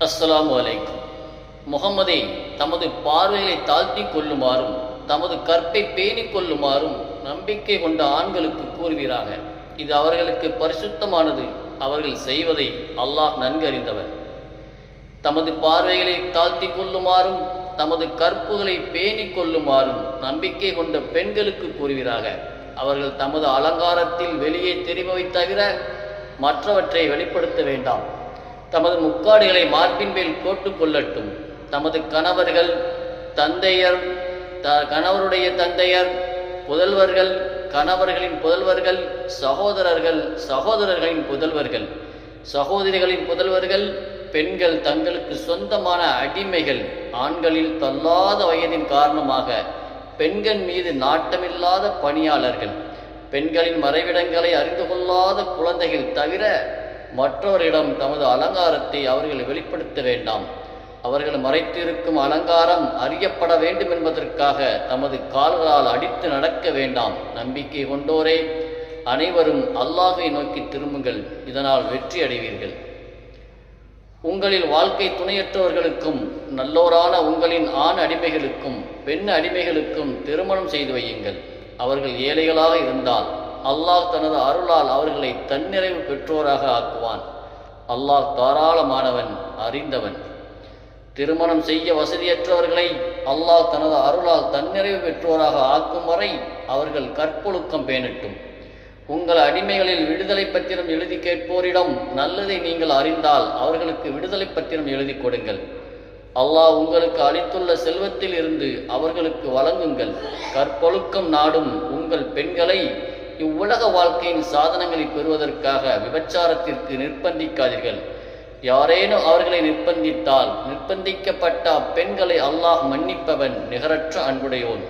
அஸ்ஸலாமு அலைக்கும். முகம்மதை தமது பார்வைகளை தாழ்த்தி கொள்ளுமாறும் தமது கற்பை பேணிக் கொள்ளுமாறும் நம்பிக்கை கொண்ட ஆண்களுக்கு கூறுவீராக. இது அவர்களுக்கு பரிசுத்தமானது. அவர்கள் செய்வதை அல்லாஹ் நன்கு அறிந்தவர். தமது பார்வைகளை தாழ்த்தி கொள்ளுமாறும் தமது கற்புகளை பேணிக் கொள்ளுமாறும் நம்பிக்கை கொண்ட பெண்களுக்கு கூறுவீராக. அவர்கள் தமது அலங்காரத்தில் வெளியே தெரிபவை தவிர மற்றவற்றை வெளிப்படுத்த வேண்டாம். தமது முக்காடுகளை மார்பின் மேல் போட்டுக் கொள்ளட்டும். தமது கணவர்கள், தந்தையர், கணவருடைய தந்தையர், புதல்வர்கள், கணவர்களின் புதல்வர்கள், சகோதரர்கள், சகோதரர்களின் புதல்வர்கள், சகோதரிகளின் புதல்வர்கள், பெண்கள் தங்களுக்கு சொந்தமான அடிமைகள், ஆண்களில் தள்ளாத வயதின் காரணமாக பெண்கள் மீது நாட்டமில்லாத பணியாளர்கள், பெண்களின் மறைவிடங்களை அறிந்து கொள்ளாத குழந்தைகள் தவிர மற்றவரிடம் தமது அலங்காரத்தை அவர்கள் வெளிப்படுத்த வேண்டாம். அவர்கள் மறைத்திருக்கும் அலங்காரம் அறியப்பட வேண்டும் என்பதற்காக தமது கால்களால் அடித்து நடக்க வேண்டாம். நம்பிக்கை கொண்டோரே, அனைவரும் அல்லாஹை நோக்கி திரும்புங்கள். இதனால் வெற்றி அடைவீர்கள். உங்களில் வாழ்க்கை துணையற்றவர்களுக்கும் நல்லோரான உங்களின் ஆண் அடிமைகளுக்கும் பெண் அடிமைகளுக்கும் திருமணம் செய்து வையுங்கள். அவர்கள் ஏழைகளாக இருந்தால் அல்லாஹ் தனது அருளால் அவர்களை தன்னிறைவு பெற்றோராக ஆக்குவான். அல்லாஹ் தாராளமானவன், அறிந்தவன். திருமணம் செய்ய வசதியற்றவர்களை அல்லாஹ் தனது அருளால் தன்னிறைவு பெற்றோராக ஆக்கும் வரை அவர்கள் கற்பொழுக்கம் பேணட்டும். உங்கள் அடிமைகளில் விடுதலை பத்திரம் எழுதி கேட்போரிடம் நல்லதை நீங்கள் அறிந்தால் அவர்களுக்கு விடுதலை பத்திரம் எழுதி கொடுங்கள். அல்லாஹ் உங்களுக்கு அளித்துள்ள செல்வத்தில் இருந்து அவர்களுக்கு வழங்குங்கள். கற்பொழுக்கம் நாடும் உங்கள் பெண்களை இவ்வுலக வாழ்க்கையின் சாதனங்களை பெறுவதற்காக விபச்சாரத்திற்கு நிர்பந்திக்காதீர்கள். யாரேனும் அவர்களை நிர்பந்தித்தால் நிர்பந்திக்கப்பட்ட பெண்களை அல்லாஹ் மன்னிப்பவன், நிகரற்ற அன்புடையோன்.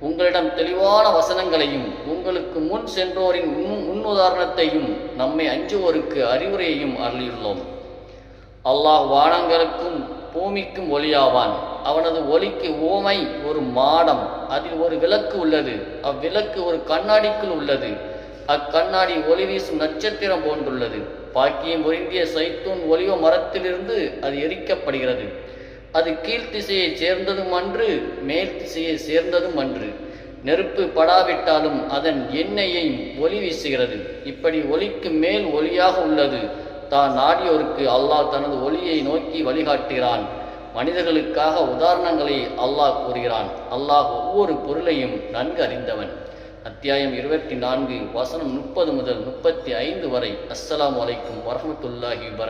உங்களிடம் தெளிவான வசனங்களையும் உங்களுக்கு முன் சென்றோரின் முன்னுதாரணத்தையும் நம்மை அஞ்சுவோருக்கு அறிவுரையையும் அருளியுள்ளோம். அல்லாஹ் வானங்களுக்கும் பூமிக்கும் ஒளியாவான். அவனது ஒளிக்கு ஓமை ஒரு மாடம், அதில் ஒரு விளக்கு உள்ளது. அவ்விளக்கு ஒரு கண்ணாடிக்குள் உள்ளது. அக்கண்ணாடி ஒளி வீசும் நட்சத்திரம் போன்றுள்ளது. பாக்கியம் பொருந்திய சைத்தூன் ஒலிவ மரத்திலிருந்து அது எரிக்கப்படுகிறது. அது கீழ்த்திசையை சேர்ந்ததும் அன்று, மேல் திசையை சேர்ந்ததும் அன்று. நெருப்பு படாவிட்டாலும் அதன் எண்ணெயை ஒளி வீசுகிறது. இப்படி ஒளிக்கு மேல் ஒளியாக உள்ளது. தான் நாடியோருக்கு அல்லாஹ் தனது ஒளியை நோக்கி வழிகாட்டுகிறான். மனிதர்களுக்காக உதாரணங்களை அல்லாஹ் கூறுகிறான். அல்லாஹ் ஒவ்வொரு பொருளையும் நன்கு அறிந்தவன். அத்தியாயம் 24 வசனம் 30 முதல் 35 வரை. அஸ்ஸலாமு அலைக்கும் வரஹ்மத்துல்லாஹி வபரகாத்துஹு.